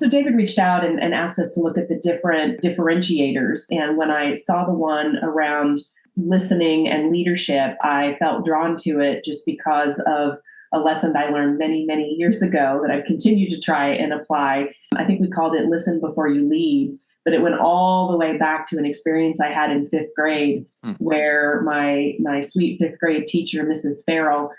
So David reached out and asked us to look at the different differentiators. And when I saw the one around listening and leadership, I felt drawn to it just because of a lesson I learned many, many years ago that I've continued to try and apply. I think we called it listen before you lead, but it went all the way back to an experience I had in fifth grade where my sweet fifth grade teacher, Mrs. Farrell,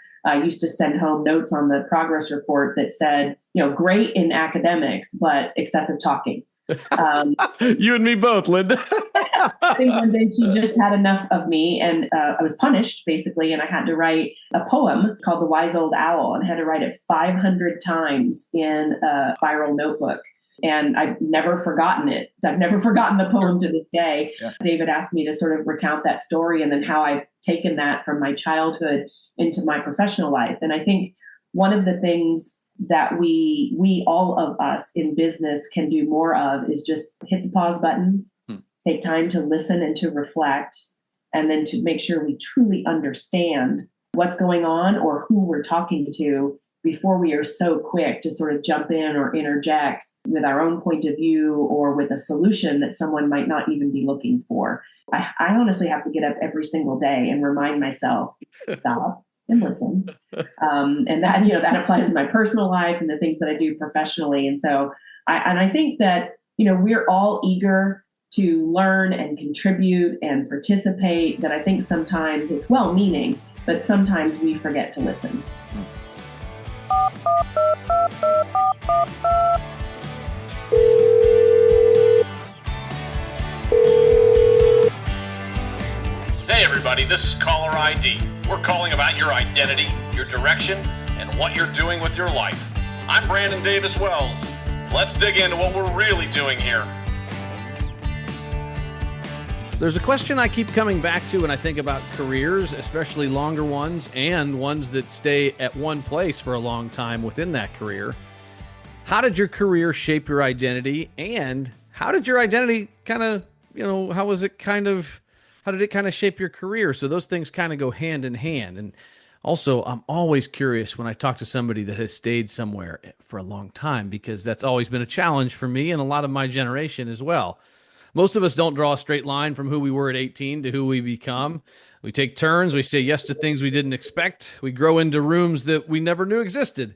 used to send home notes on the progress report that said, great in academics, but excessive talking. You and me both, Linda. I think one day she just had enough of me, and I was punished, basically, and I had to write a poem called The Wise Old Owl, and had to write it 500 times in a spiral notebook. And I've never forgotten it. I've never forgotten the poem to this day. Yeah. David asked me to sort of recount that story and then how I've taken that from my childhood into my professional life. And I think one of the things that we all of us in business can do more of is just hit the pause button, take time to listen and to reflect, and then to make sure we truly understand what's going on or who we're talking to before we are so quick to sort of jump in or interject with our own point of view or with a solution that someone might not even be looking for. I honestly have to get up every single day and remind myself, stop and listen. And that applies in my personal life and the things that I do professionally. And so I think that, we're all eager to learn and contribute and participate, that I think sometimes it's well-meaning, but sometimes we forget to listen. Hey everybody, this is Caller ID. We're calling about your identity, your direction, and what you're doing with your life. I'm Brandon Davis Wells. Let's dig into what we're really doing here. There's a question I keep coming back to when I think about careers, especially longer ones and ones that stay at one place for a long time within that career. How did your career shape your identity? And how did your identity how did it kind of shape your career? So those things kind of go hand in hand. And also, I'm always curious when I talk to somebody that has stayed somewhere for a long time, because that's always been a challenge for me and a lot of my generation as well. Most of us don't draw a straight line from who we were at 18 to who we become. We take turns. We say yes to things we didn't expect. We grow into rooms that we never knew existed.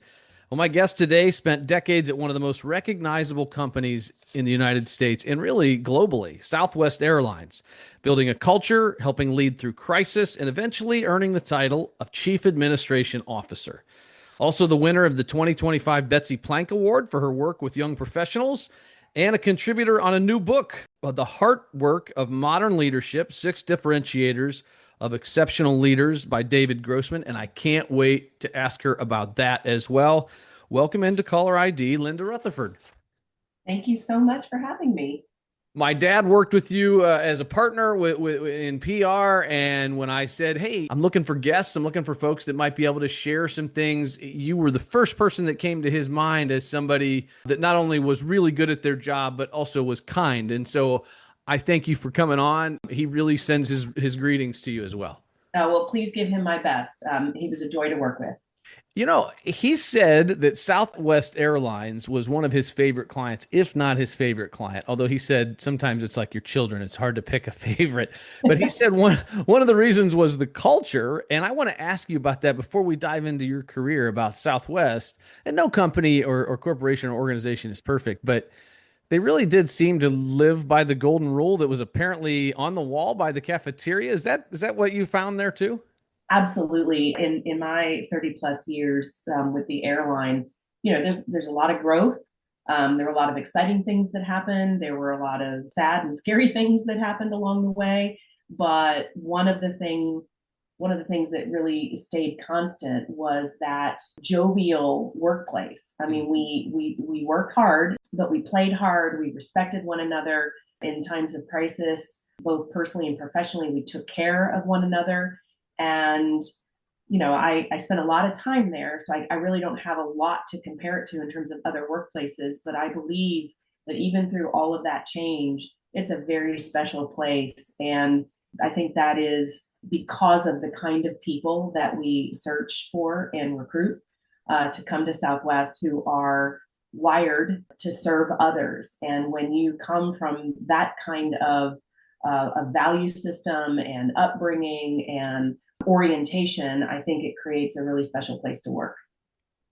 Well, my guest today spent decades at one of the most recognizable companies in the United States and really globally, Southwest Airlines, building a culture, helping lead through crisis, and eventually earning the title of Chief Administration Officer. Also the winner of the 2025 Betsy Plank Award for her work with young professionals, and a contributor on a new book, The Heart Work of Modern Leadership, 6 Differentiators of Exceptional Leaders by David Grossman. And I can't wait to ask her about that as well. Welcome into Caller ID, Linda Rutherford. Thank you so much for having me. My dad worked with you as a partner in PR, and when I said, hey, I'm looking for guests, I'm looking for folks that might be able to share some things, you were the first person that came to his mind as somebody that not only was really good at their job, but also was kind. And so I thank you for coming on. He really sends his greetings to you as well. Well, please give him my best. He was a joy to work with. He said that Southwest Airlines was one of his favorite clients, if not his favorite client. Although he said sometimes it's like your children, it's hard to pick a favorite. But he said one of the reasons was the culture. And I want to ask you about that before we dive into your career about Southwest. And no company or corporation or organization is perfect, but they really did seem to live by the golden rule that was apparently on the wall by the cafeteria. Is that what you found there too? Absolutely. In my 30 plus years with the airline, there's a lot of growth. There were a lot of exciting things that happened. There were a lot of sad and scary things that happened along the way. But one of the things that really stayed constant was that jovial workplace. I mean, we worked hard, but we played hard. We respected one another in times of crisis, both personally and professionally. We took care of one another. And, I spent a lot of time there, so I really don't have a lot to compare it to in terms of other workplaces, but I believe that even through all of that change, it's a very special place. And I think that is because of the kind of people that we search for and recruit to come to Southwest, who are, wired to serve others. And when you come from that kind of a value system and upbringing and orientation, I think it creates a really special place to work.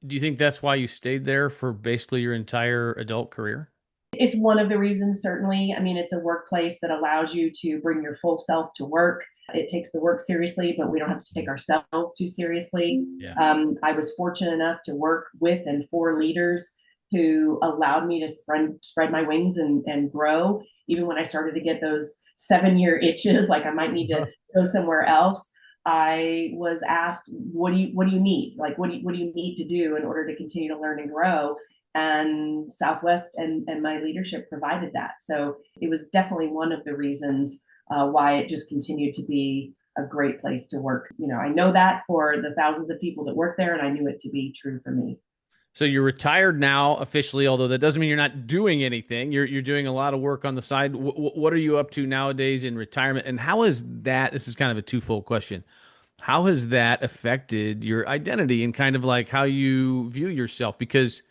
Do you think that's why you stayed there for basically your entire adult career? It's one of the reasons, certainly. I mean, it's a workplace that allows you to bring your full self to work. It takes the work seriously, but we don't have to take ourselves too seriously. Yeah. I was fortunate enough to work with and for leaders who allowed me to spread my wings and grow. Even when I started to get those 7-year itches, like I might need to go somewhere else, I was asked, what do you need? Like, what do you need to do in order to continue to learn and grow? And Southwest and my leadership provided that. So it was definitely one of the reasons why it just continued to be a great place to work. You know, I know that for the thousands of people that work there, and I knew it to be true for me. So you're retired now officially, although that doesn't mean you're not doing anything. You're doing a lot of work on the side. What are you up to nowadays in retirement? And how is that? This is kind of a twofold question. How has that affected your identity and kind of like how you view yourself? Because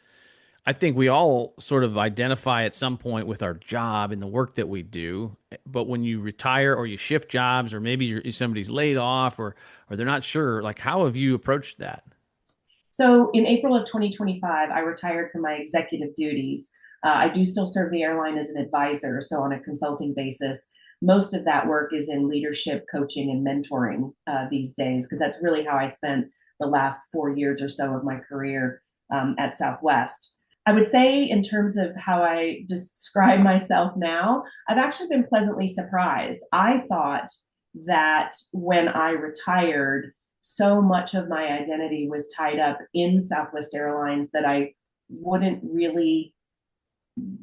I think we all sort of identify at some point with our job and the work that we do. But when you retire or you shift jobs, or maybe somebody's laid off, or they're not sure, like how have you approached that? So in April of 2025, I retired from my executive duties. I do still serve the airline as an advisor, so on a consulting basis. Most of that work is in leadership, coaching, and mentoring these days, because that's really how I spent the last 4 years or so of my career at Southwest. I would say, in terms of how I describe myself now, I've actually been pleasantly surprised. I thought that when I retired, so much of my identity was tied up in Southwest Airlines that I wouldn't really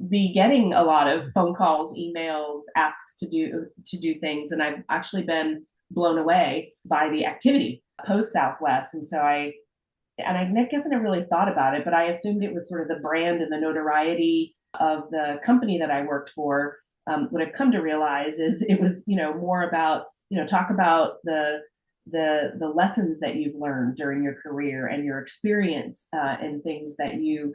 be getting a lot of phone calls, emails, asks to do things, and I've actually been blown away by the activity post Southwest. And I guess I never really thought about it, but I assumed it was sort of the brand and the notoriety of the company that I worked for. What I've come to realize is it was, more about, talk about the lessons that you've learned during your career and your experience and things that you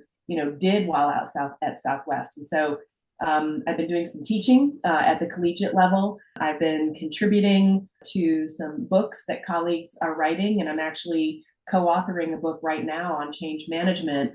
did while out at Southwest. And so I've been doing some teaching at the collegiate level. I've been contributing to some books that colleagues are writing, and I'm actually co-authoring a book right now on change management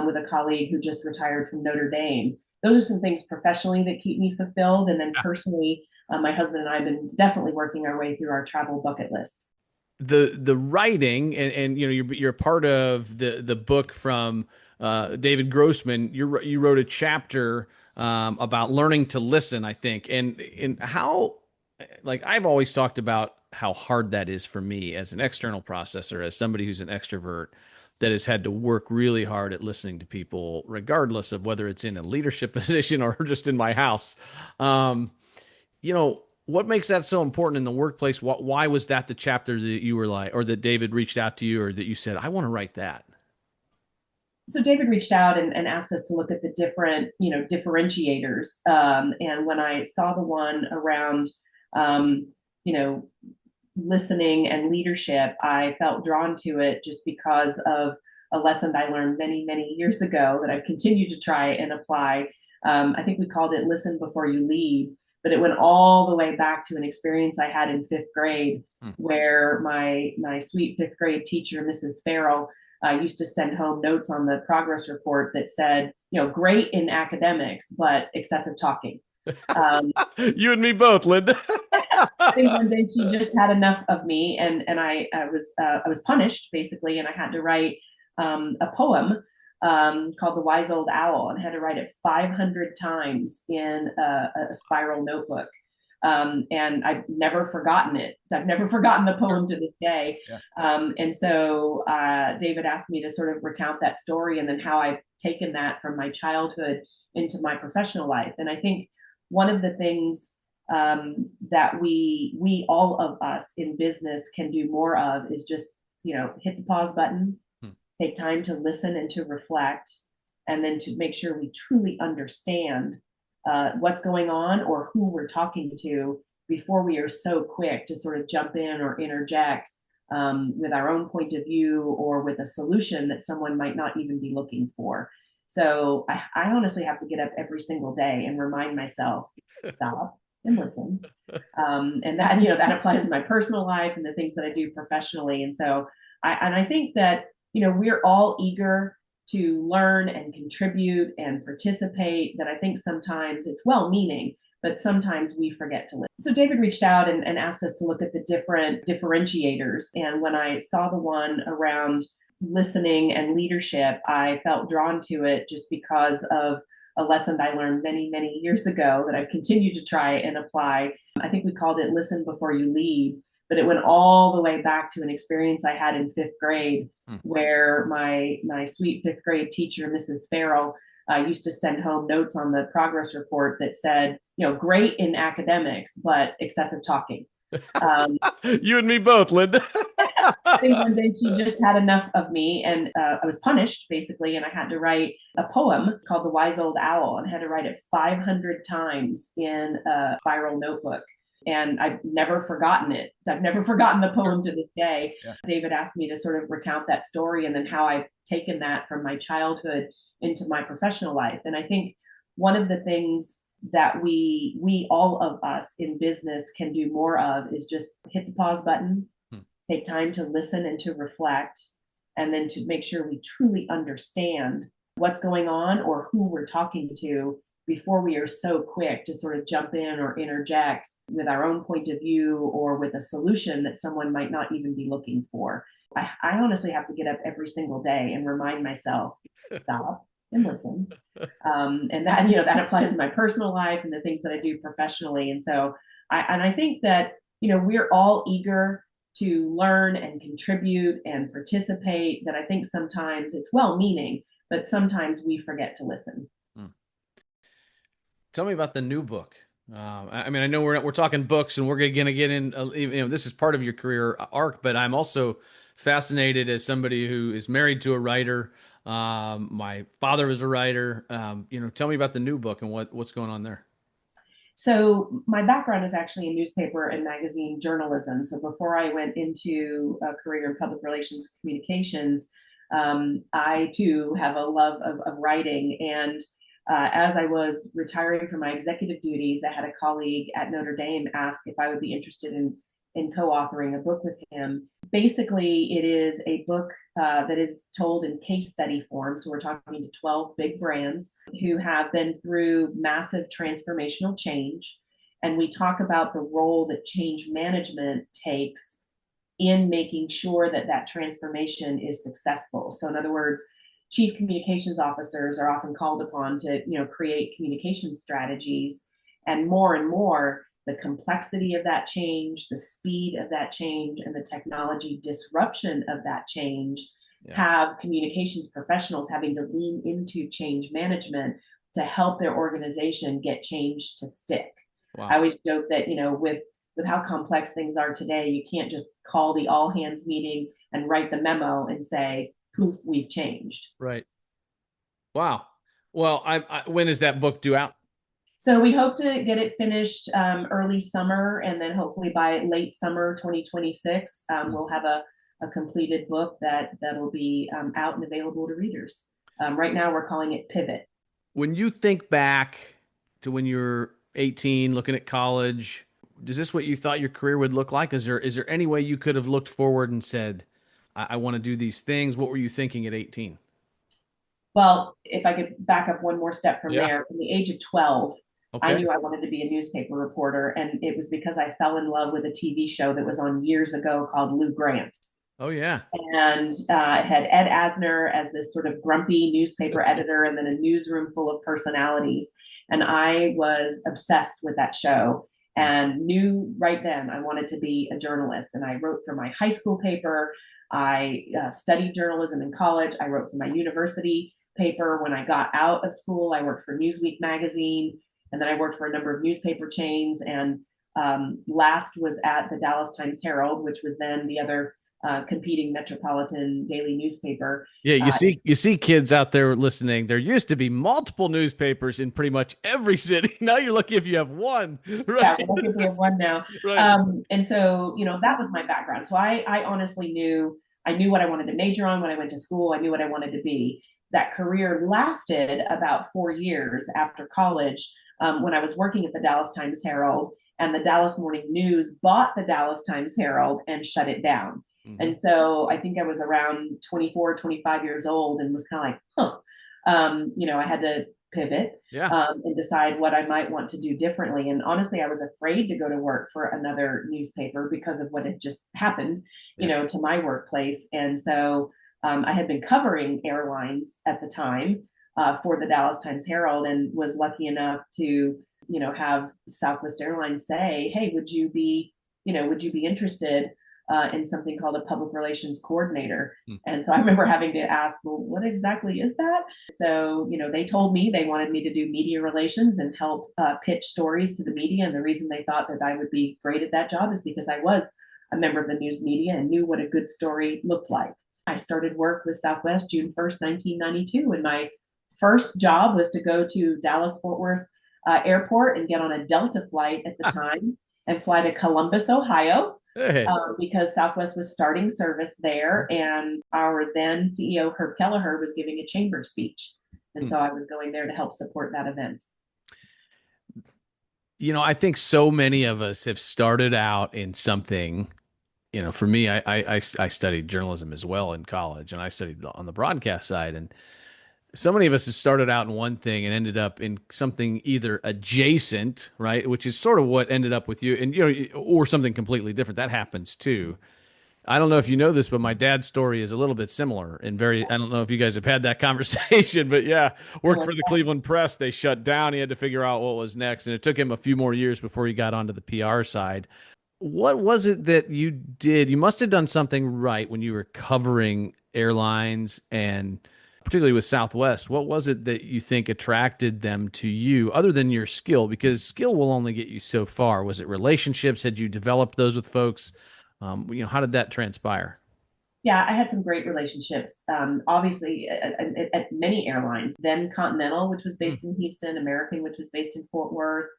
with a colleague who just retired from Notre Dame. Those are some things professionally that keep me fulfilled. And then personally, my husband and I have been definitely working our way through our travel bucket list. The writing and you're part of the book from David Grossman. You wrote a chapter about learning to listen, I think, and how, like, I've always talked about how hard that is for me as an external processor, as somebody who's an extrovert that has had to work really hard at listening to people, regardless of whether it's in a leadership position or just in my house. What makes that so important in the workplace? Why was that the chapter that you were like, or that David reached out to you, or that you said, I want to write that? So David reached out and asked us to look at the different, differentiators. And when I saw the one around, you know, listening and leadership, I felt drawn to it just because of a lesson I learned many, many years ago that I've continued to try and apply. I think we called it listen before you lead, but it went all the way back to an experience I had in fifth grade where my sweet fifth grade teacher, Mrs. Farrell, used to send home notes on the progress report that said, great in academics, but excessive talking. You and me both, Linda. I think one day she just had enough of me, and I was punished basically, and I had to write a poem called "The Wise Old Owl," and had to write it 500 times in a spiral notebook. And I've never forgotten it. I've never forgotten the poem to this day. Yeah. And so David asked me to sort of recount that story and then how I've taken that from my childhood into my professional life. And I think one of the things that we all of us in business can do more of is just, hit the pause button, take time to listen and to reflect, and then to make sure we truly understand what's going on or who we're talking to before we are so quick to sort of jump in or interject with our own point of view or with a solution that someone might not even be looking for. So I honestly have to get up every single day and remind myself, stop and listen. And that, that applies in my personal life and the things that I do professionally. And so I think that, we're all eager to learn and contribute and participate, that I think sometimes it's well meaning, but sometimes we forget to listen. So David reached out and asked us to look at the different differentiators. And when I saw the one around listening and leadership, I felt drawn to it just because of a lesson I learned many, many years ago that I've continued to try and apply. I think we called it listen before you lead, but it went all the way back to an experience I had in fifth grade where my sweet fifth grade teacher, Mrs. Farrell, used to send home notes on the progress report that said, great in academics, but excessive talking. You and me both, Linda. I think one day she just had enough of me, and I was punished basically, and I had to write a poem called The Wise Old Owl, and I had to write it 500 times in a spiral notebook. And I've never forgotten it. I've never forgotten the poem to this day. Yeah. David asked me to sort of recount that story and then how I've taken that from my childhood into my professional life. And I think one of the things that we all of us in business can do more of is just hit the pause button, take time to listen and to reflect, and then to make sure we truly understand what's going on or who we're talking to before we are so quick to sort of jump in or interject with our own point of view or with a solution that someone might not even be looking for. I honestly have to get up every single day and remind myself, stop and listen. And that, that applies in my personal life and the things that I do professionally. And so I think that, we're all eager to learn and contribute and participate, that I think sometimes it's well meaning, but sometimes we forget to listen. Tell me about the new book. I mean, I know we're talking books, and we're going to get in. This is part of your career arc, but I'm also fascinated as somebody who is married to a writer. My father was a writer. Tell me about the new book and what's going on there. So my background is actually in newspaper and magazine journalism. So before I went into a career in public relations communications, I too have a love of writing. And as I was retiring from my executive duties, I had a colleague at Notre Dame ask if I would be interested in co-authoring a book with him. Basically, it is a book that is told in case study form. So we're talking to 12 big brands who have been through massive transformational change. And we talk about the role that change management takes in making sure that that transformation is successful. So in other words, chief communications officers are often called upon to, create communication strategies, and more, the complexity of that change, the speed of that change, and the technology disruption of that change have communications professionals having to lean into change management to help their organization get change to stick. Wow. I always joke that, with how complex things are today, you can't just call the all hands meeting and write the memo and say, poof, we've changed. Right. Wow. Well, when is that book due out? So we hope to get it finished early summer, and then hopefully by late summer 2026, we'll have a completed book that'll be out and available to readers. Right now, we're calling it Pivot. When you think back to when you were 18, looking at college, is this what you thought your career would look like? Is there any way you could have looked forward and said, I want to do these things? What were you thinking at 18? Well, if I could back up one more step from there, from the age of 12, I knew I wanted to be a newspaper reporter, and it was because I fell in love with a TV show that was on years ago called Lou Grant. Oh, yeah. And it had Ed Asner as this sort of grumpy newspaper editor, and then a newsroom full of personalities. And I was obsessed with that show and knew right then I wanted to be a journalist. And I wrote for my high school paper. I studied journalism in college. I wrote for my university paper. When I got out of school, I worked for Newsweek magazine. And then I worked for a number of newspaper chains, and last was at the Dallas Times Herald, which was then the other competing metropolitan daily newspaper. Yeah, you see kids out there listening. There used to be multiple newspapers in pretty much every city. Now you're lucky if you have one. Right? Yeah, we're lucky if we have one now. Right. And so, that was my background. So I honestly knew what I wanted to major on when I went to school. I knew what I wanted to be. that career lasted about 4 years after college, when I was working at the Dallas Times Herald, and the Dallas Morning News bought the Dallas Times Herald and shut it down. Mm-hmm. And so I think I was around 24, 25 years old and was kind of like, I had to pivot, and decide what I might want to do differently. And honestly, I was afraid to go to work for another newspaper because of what had just happened, to my workplace. And so I had been covering airlines at the time for the Dallas Times Herald, and was lucky enough to, have Southwest Airlines say, "Hey, would you be interested in something called a public relations coordinator?" And so I remember having to ask, well, what exactly is that? So, they told me they wanted me to do media relations and help pitch stories to the media. And the reason they thought that I would be great at that job is because I was a member of the news media and knew what a good story looked like. I started work with Southwest June 1st, 1992. And my first job was to go to Dallas-Fort Worth Airport and get on a Delta flight at the time and fly to Columbus, Ohio. Hey. Because Southwest was starting service there, and our then CEO, Herb Kelleher, was giving a chamber speech. And so I was going there to help support that event. I think so many of us have started out in something. For me, I studied journalism as well in college, and I studied on the broadcast side. And so many of us have started out in one thing and ended up in something either adjacent, right, which is sort of what ended up with you, and or something completely different. That happens too. I don't know if you know this, but my dad's story is a little bit similar and I don't know if you guys have had that conversation, but worked for the Cleveland Press. They shut down. He had to figure out what was next, and it took him a few more years before he got onto the PR side. What was it that you did? You must have done something right when you were covering airlines, and particularly with Southwest. What was it that you think attracted them to you, other than your skill? Because skill will only get you so far. Was it relationships? Had you developed those with folks? How did that transpire? Yeah, I had some great relationships, obviously, at many airlines. Then Continental, which was based in Houston, American, which was based in Fort Worth,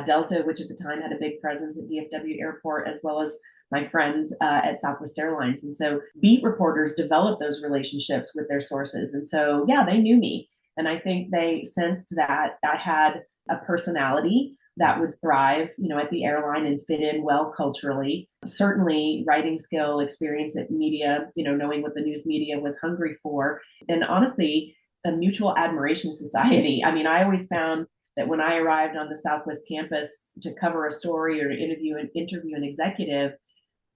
Delta, which at the time had a big presence at DFW Airport, as well as my friends at Southwest Airlines. And so beat reporters develop those relationships with their sources. And so, they knew me. And I think they sensed that I had a personality that would thrive, at the airline and fit in well culturally. Certainly writing skill, experience at media, knowing what the news media was hungry for. And honestly, a mutual admiration society. I mean, I always found that when I arrived on the Southwest campus to cover a story or to interview an executive,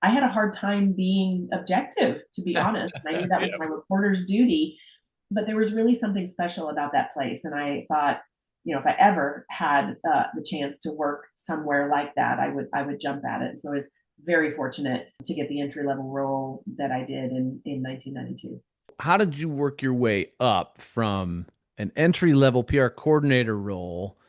I had a hard time being objective, to be honest. I knew that was my reporter's duty, but there was really something special about that place. And I thought, if I ever had the chance to work somewhere like that, I would jump at it. And so I was very fortunate to get the entry-level role that I did in 1992. How did you work your way up from an entry-level PR coordinator role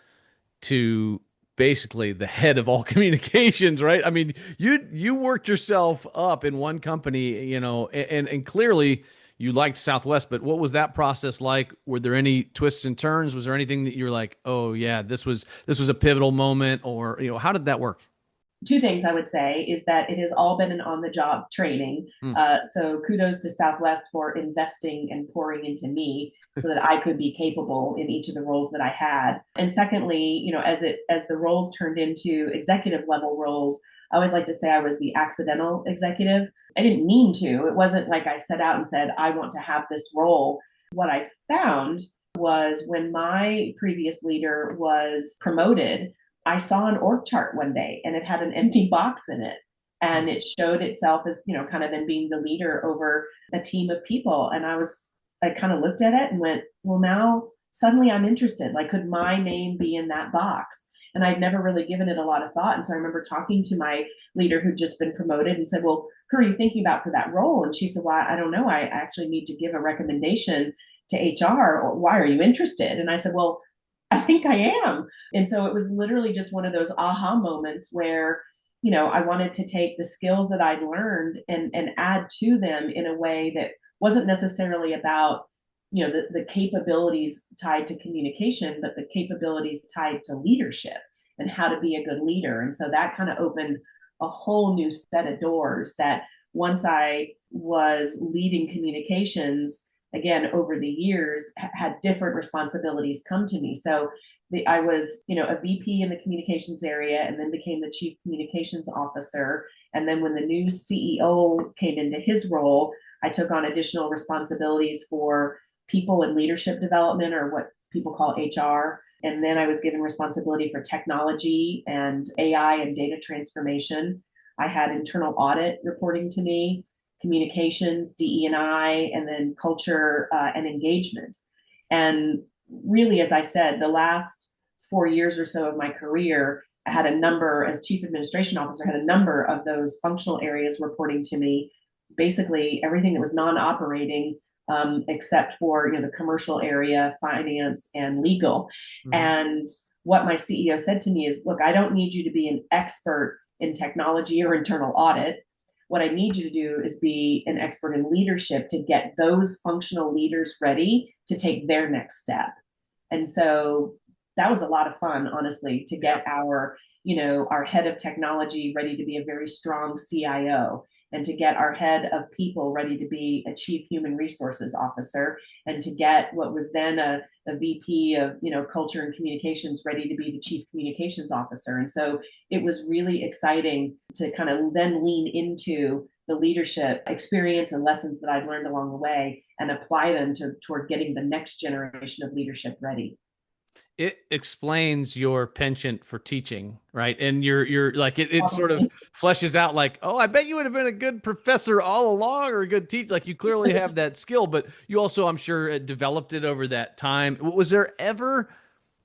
to basically the head of all communications, right? I mean, you worked yourself up in one company, and clearly you liked Southwest, but what was that process like? Were there any twists and turns? Was there anything that you were like, oh yeah, this was a pivotal moment, or how did that work? Two things I would say is that it has all been an on-the-job training. So kudos to Southwest for investing and pouring into me so that I could be capable in each of the roles that I had. And secondly, as the roles turned into executive level roles, I always like to say I was the accidental executive. I didn't mean to. It wasn't like I set out and said, I want to have this role. What I found was when my previous leader was promoted, I saw an org chart one day and it had an empty box in it. And it showed itself as, kind of then being the leader over a team of people. And I kind of looked at it and went, well, now suddenly I'm interested. Like, could my name be in that box? And I'd never really given it a lot of thought. And so I remember talking to my leader who'd just been promoted and said, well, who are you thinking about for that role? And she said, well, I don't know. I actually need to give a recommendation to HR. Or why are you interested? And I said, well, I think I am. And so it was literally just one of those aha moments where, I wanted to take the skills that I'd learned and add to them in a way that wasn't necessarily about, the capabilities tied to communication, but the capabilities tied to leadership and how to be a good leader. And so that kind of opened a whole new set of doors that once I was leading communications, again, over the years, had different responsibilities come to me. So I was, a VP in the communications area, and then became the chief communications officer. And then when the new CEO came into his role, I took on additional responsibilities for people and leadership development, or what people call HR. And then I was given responsibility for technology and AI and data transformation. I had internal audit reporting to me, communications, DE&I, and then culture and engagement. And really, as I said, the last 4 years or so of my career, I had a number, as chief administration officer, had a number of those functional areas reporting to me, basically everything that was non-operating, except for the commercial area, finance, and legal. Mm-hmm. And what my CEO said to me is, look, I don't need you to be an expert in technology or internal audit. What I need you to do is be an expert in leadership to get those functional leaders ready to take their next step. And so that was a lot of fun, honestly, to get our head of technology ready to be a very strong CIO, and to get our head of people ready to be a chief human resources officer, and to get what was then a VP of, culture and communications ready to be the chief communications officer. And so it was really exciting to kind of then lean into the leadership experience and lessons that I've learned along the way and apply them toward getting the next generation of leadership ready. It explains your penchant for teaching, right? And you're like, it sort of fleshes out like, oh, I bet you would have been a good professor all along, or a good teacher. Like, you clearly have that skill, but you also, I'm sure, developed it over that time. Was there ever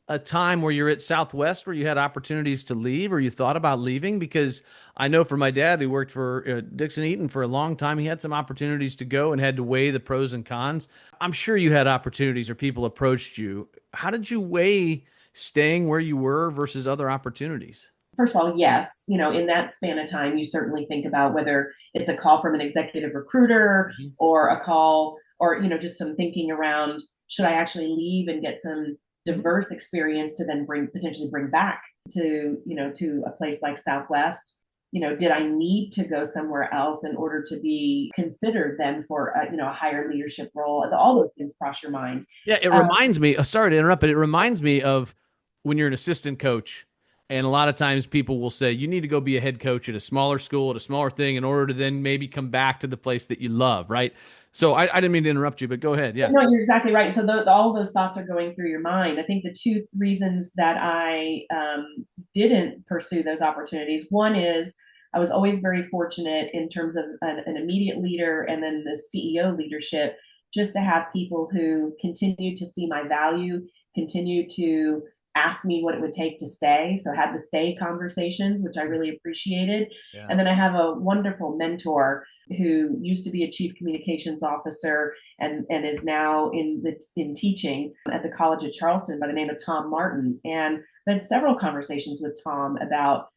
a time where you're at Southwest where you had opportunities to leave, or you thought about leaving? Because I know for my dad, who worked for Dixon Eaton for a long time, he had some opportunities to go and had to weigh the pros and cons. I'm sure you had opportunities, or people approached you. How did you weigh staying where you were versus other opportunities? First of all, yes, in that span of time, you certainly think about whether it's a call from an executive recruiter, mm-hmm. or a call, or, just some thinking around, should I actually leave and get some diverse experience to then potentially bring back to a place like Southwest? Did I need to go somewhere else in order to be considered then for a higher leadership role? All those things cross your mind. Yeah, it reminds me, sorry to interrupt, but it reminds me of when you're an assistant coach, and a lot of times people will say, you need to go be a head coach at a smaller school, at a smaller thing, in order to then maybe come back to the place that you love, right? So I didn't mean to interrupt you, but go ahead. Yeah. No, you're exactly right. So all those thoughts are going through your mind. I think the two reasons that I didn't pursue those opportunities, one is I was always very fortunate in terms of an immediate leader, and then the CEO leadership, just to have people who continue to see my value, continue to ask me what it would take to stay. So I had the stay conversations, which I really appreciated. Yeah. And then I have a wonderful mentor who used to be a chief communications officer and is now in teaching at the College of Charleston, by the name of Tom Martin. And I had several conversations with Tom about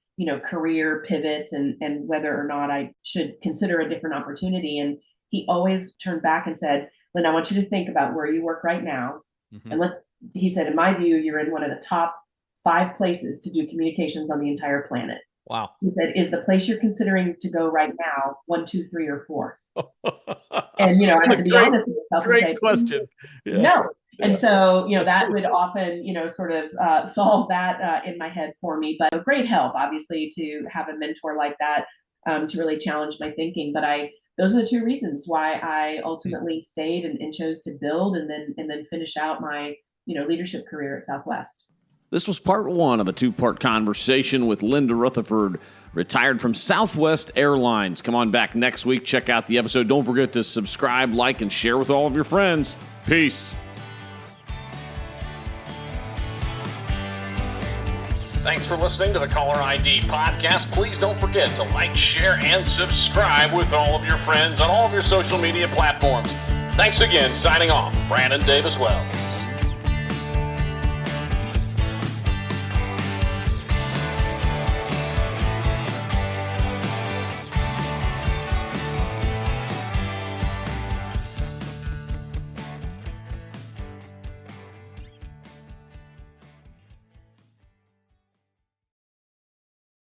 career pivots and whether or not I should consider a different opportunity. And he always turned back and said, Linda, I want you to think about where you work right now. Mm-hmm. And he said, in my view, you're in one of the top 5 places to do communications on the entire planet. Wow. He said, is the place you're considering to go right now 1, 2, 3, or 4? And, I had to be honest with myself and say, great question. Yeah. No. And so, that would often, sort of solve that in my head for me. But a great help, obviously, to have a mentor like that to really challenge my thinking. But those are the two reasons why I ultimately stayed and chose to build and then finish out my, leadership career at Southwest. This was part 1 of a 2-part conversation with Linda Rutherford, retired from Southwest Airlines. Come on back next week. Check out the episode. Don't forget to subscribe, like, and share with all of your friends. Peace. Thanks for listening to the Caller ID podcast. Please don't forget to like, share, and subscribe with all of your friends on all of your social media platforms. Thanks again. Signing off, Brandon Davis Wells.